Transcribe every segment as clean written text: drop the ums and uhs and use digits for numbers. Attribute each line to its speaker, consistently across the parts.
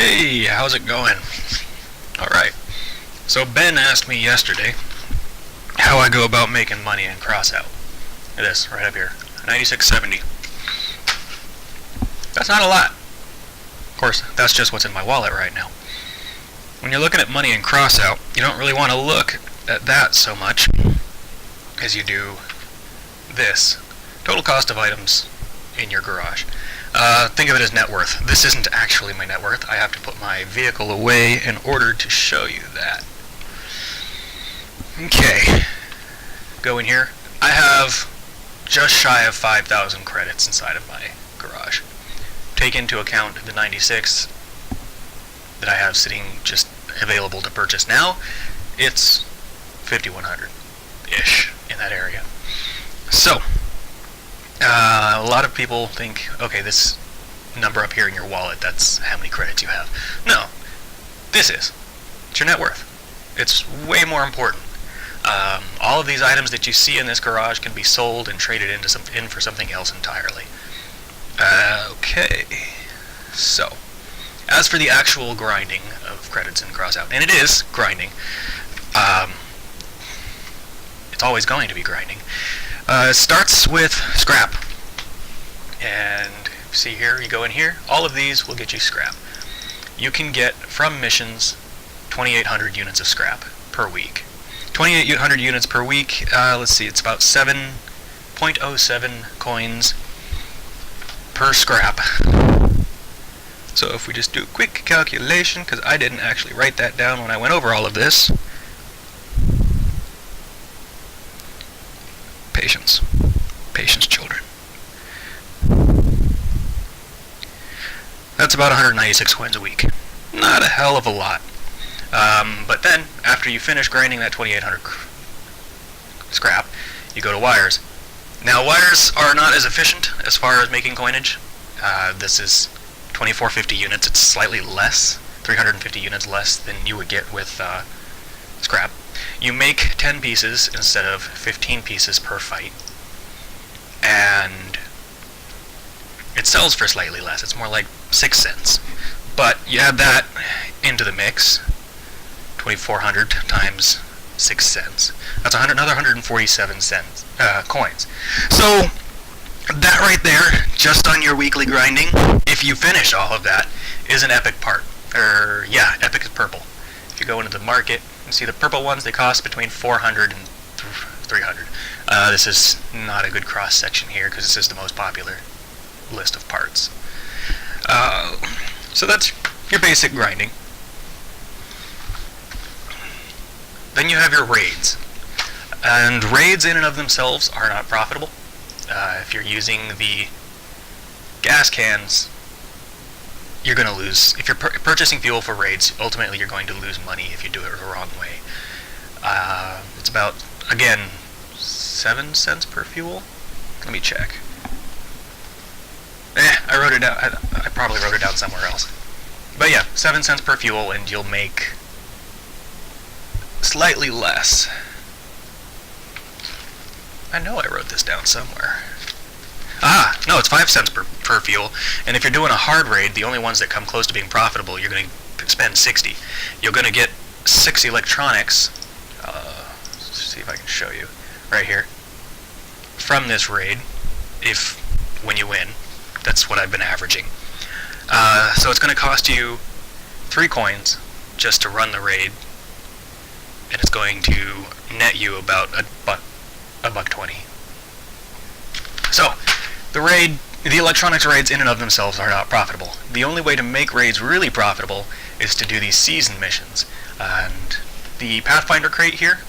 Speaker 1: Hey, how's it going? Alright, so Ben asked me yesterday how I go about making money in Crossout. This, right up here, 96.70. That's not a lot. Of course, that's just what's in my wallet right now. When you're looking at money in Crossout, you don't really want to look at that so much as you do this. Total cost of items in your garage. Think of it as net worth. This isn't actually my net worth. I have to put my vehicle away in order to show you that. Okay. Go in here. I have just shy of 5,000 credits inside of my garage. Take into account the 96 that I have sitting just available to purchase now. It's 5,100-ish in that area. So, a lot of people think, okay, this number up here in your wallet, that's how many credits you have. No, this is. It's your net worth. It's way more important. All of these items that you see in this garage can be sold and traded in for something else entirely. Okay, so, as for the actual grinding of credits in Crossout, and it is grinding, it's always going to be grinding. It starts with scrap, and see here, you go in here, all of these will get you scrap. You can get, from missions, 2,800 units of scrap per week. 2,800 units per week, let's see, it's about 7.07 coins per scrap. So if we just do a quick calculation, because I didn't actually write that down when I went over all of this. Patience. Patience, children. That's about 196 coins a week. Not a hell of a lot. But then, after you finish grinding that 2,800 scrap, you go to wires. Now, wires are not as efficient as far as making coinage. This is 2,450 units. It's slightly less, 350 units less than you would get with scrap. You make 10 pieces instead of 15 pieces per fight, and it sells for slightly less. It's more like 6 cents. But you add that into the mix, 2,400 times 6 cents. That's another 147 cents coins. So that right there, just on your weekly grinding, if you finish all of that, is an epic part. Yeah, epic is purple. If you go into the market, you see the purple ones, they cost between 400 and 300. This is not a good cross section here because this is the most popular list of parts. So that's your basic grinding. Then you have your raids. And raids in and of themselves are not profitable. If you're using the gas cans, you're going to lose. If you're purchasing fuel for raids, ultimately you're going to lose money if you do it the wrong way. It's about, again, 7 cents per fuel? Let me check. I wrote it down. I probably wrote it down somewhere else. But yeah, 7 cents per fuel, and you'll make slightly less. I know I wrote this down somewhere. No, it's 5 cents per fuel, and if you're doing a hard raid, the only ones that come close to being profitable, you're going to spend 60. You're going to get 6 electronics, let's see if I can show you, right here, from this raid, when you win. That's what I've been averaging. So it's going to cost you 3 coins just to run the raid, and it's going to net you about $1.20. So, the electronics raids in and of themselves are not profitable. The only way to make raids really profitable is to do these season missions. And the Pathfinder crate here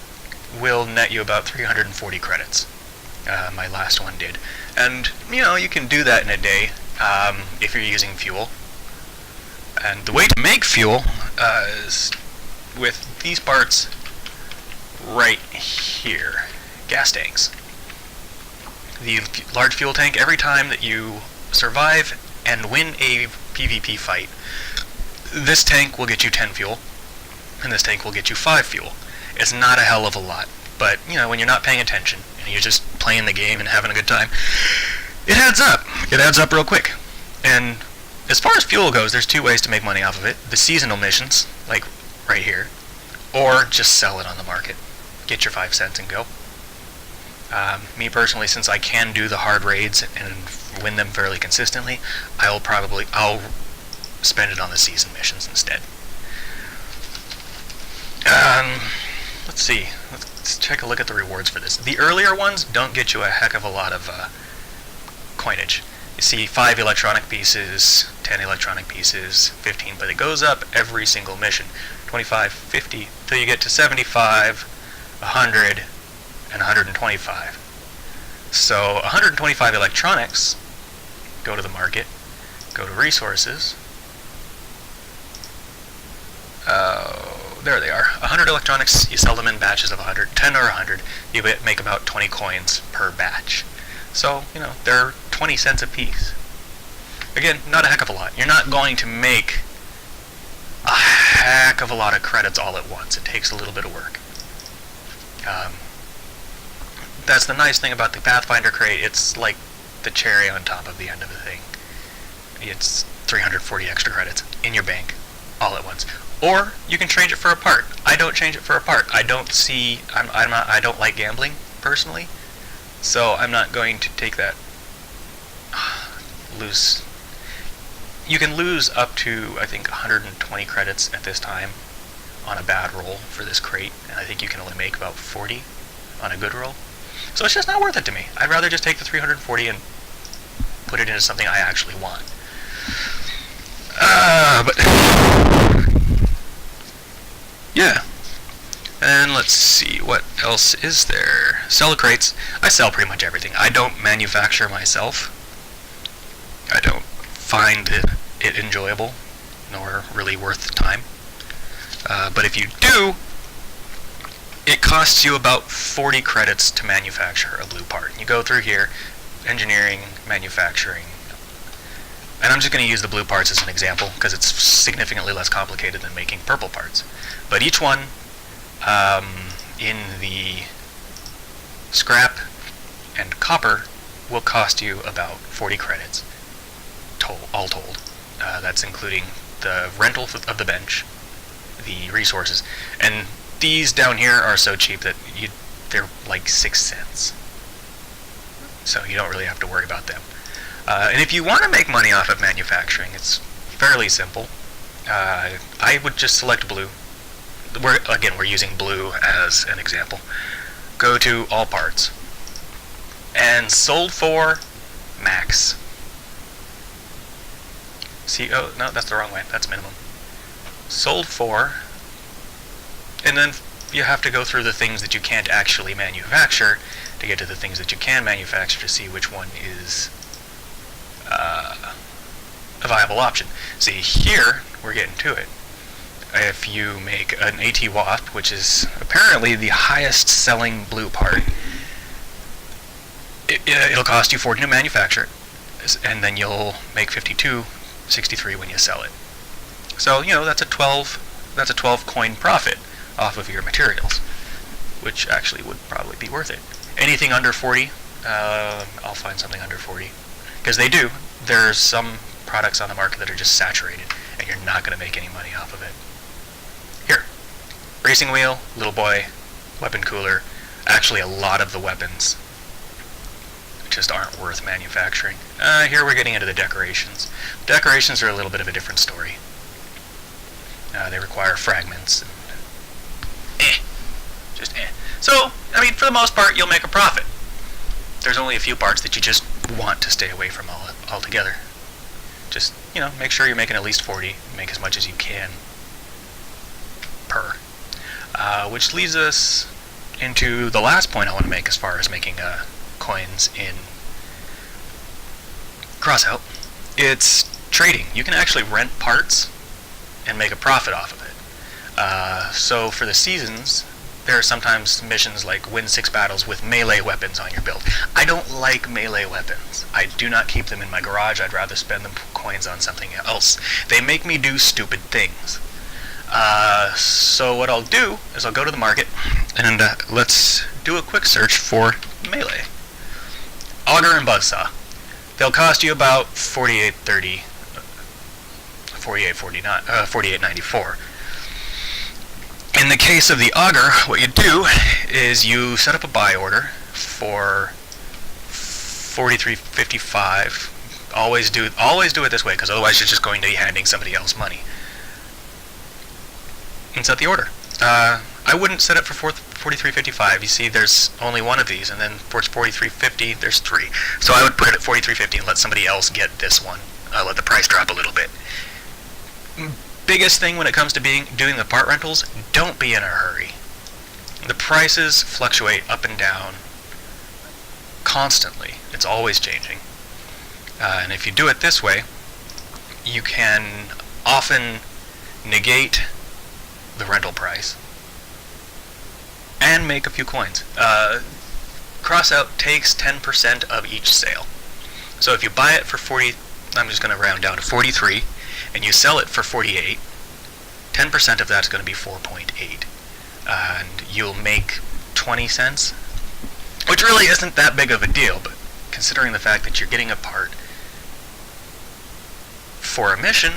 Speaker 1: will net you about 340 credits. My last one did. And, you can do that in a day if you're using fuel. And the way to make fuel is with these parts right here. Gas tanks. The large fuel tank, every time that you survive and win a PvP fight, this tank will get you 10 fuel, and this tank will get you 5 fuel. It's not a hell of a lot, but, when you're not paying attention, and you're just playing the game and having a good time, it adds up. It adds up real quick. And as far as fuel goes, there's two ways to make money off of it. The seasonal missions, like right here, or just sell it on the market. Get your 5 cents and go. Me personally, since I can do the hard raids and win them fairly consistently, I'll spend it on the season missions instead. Let's see. Let's take a look at the rewards for this. The earlier ones don't get you a heck of a lot of coinage. You see 5 electronic pieces, 10 electronic pieces, 15, but it goes up every single mission. 25, 50, till you get to 75, 100, and 125. So 125 electronics, go to the market, go to resources. There they are. 100 electronics, you sell them in batches of 100, 10 or 100, you make about 20 coins per batch. So, they're 20 cents a piece. Again, not a heck of a lot. You're not going to make a heck of a lot of credits all at once. It takes a little bit of work. That's the nice thing about the Pathfinder crate. It's like the cherry on top of the end of the thing. It's 340 extra credits in your bank all at once. Or you can change it for a part. I don't change it for a part. I don't like gambling personally, so I'm not going to take that lose. You can lose up to, I think, 120 credits at this time on a bad roll for this crate, and I think you can only make about 40 on a good roll. So it's just not worth it to me. I'd rather just take the 340 and put it into something I actually want. But yeah. And let's see, what else is there? Sell crates. I sell pretty much everything. I don't manufacture myself. I don't find it enjoyable, nor really worth the time. But if you do, it costs you about 40 credits to manufacture a blue part. You go through here, engineering, manufacturing, and I'm just going to use the blue parts as an example because it's significantly less complicated than making purple parts. But each one in the scrap and copper will cost you about 40 credits, all told. That's including the rental of the bench, the resources, and these down here are so cheap that they're like 6 cents. So you don't really have to worry about them. And if you want to make money off of manufacturing, it's fairly simple. I would just select blue. We're using blue as an example. Go to all parts. And sold for max. See, oh, no, that's the wrong way. That's minimum. Sold for, and then you have to go through the things that you can't actually manufacture to get to the things that you can manufacture to see which one is a viable option. See, here, we're getting to it. If you make an AT Wasp, which is apparently the highest selling blue part, it'll cost you 40 to manufacture, and then you'll make 52.63 when you sell it. So, that's a 12 coin profit off of your materials, which actually would probably be worth it. Anything under 40, I'll find something under 40. Because they do. There's some products on the market that are just saturated, and you're not going to make any money off of it. Here, racing wheel, little boy, weapon cooler. Actually, a lot of the weapons just aren't worth manufacturing. Here we're getting into the decorations. Decorations are a little bit of a different story. They require fragments. So, for the most part, you'll make a profit. There's only a few parts that you just want to stay away from altogether. Just, make sure you're making at least 40. Make as much as you can per. Which leads us into the last point I want to make as far as making coins in Crossout. It's trading. You can actually rent parts and make a profit off of it. So for the seasons, there are sometimes missions like win 6 battles with melee weapons on your build. I don't like melee weapons. I do not keep them in my garage. I'd rather spend the coins on something else. They make me do stupid things. So what I'll do is I'll go to the market and let's do a quick search for melee. Auger and Buzzsaw. They'll cost you about 48.30 48.94. In the case of the auger, what you do is you set up a buy order for 43.55. Always do it this way, because otherwise you're just going to be handing somebody else money. And set the order. I wouldn't set it for 43.55. You see, there's only one of these, and then for 43.50, there's three. So I would put it at 43.50 and let somebody else get this one. Let the price drop a little bit. Biggest thing when it comes to doing the part rentals, don't be in a hurry. The prices fluctuate up and down constantly. It's always changing. And if you do it this way, you can often negate the rental price and make a few coins. Crossout takes 10% of each sale. So if you buy it for 40, I'm just going to round down to 43, and you sell it for 48, 10% of that's going to be 4.8. And you'll make 20 cents, which really isn't that big of a deal, but considering the fact that you're getting a part for a mission,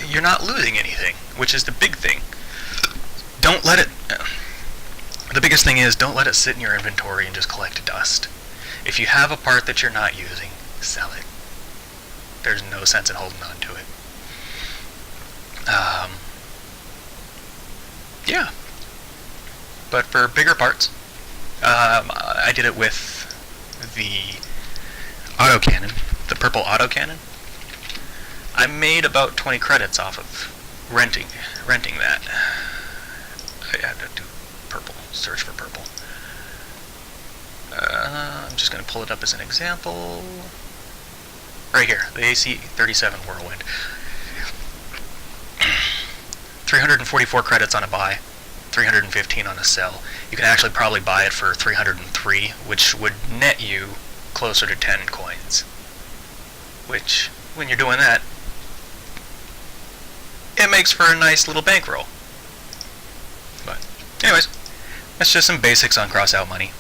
Speaker 1: you're not losing anything, which is the big thing. Don't let it... the biggest thing is, don't let it sit in your inventory and just collect dust. If you have a part that you're not using, sell it. There's no sense in holding on to it. Yeah. But for bigger parts, I did it with the autocannon, the purple autocannon. I made about 20 credits off of renting that. I had to do purple, search for purple. I'm just going to pull it up as an example. Right here, the AC-37 Whirlwind. 344 credits on a buy, 315 on a sell. You can actually probably buy it for 303, which would net you closer to 10 coins. Which, when you're doing that, it makes for a nice little bankroll. But, anyways, that's just some basics on Crossout money.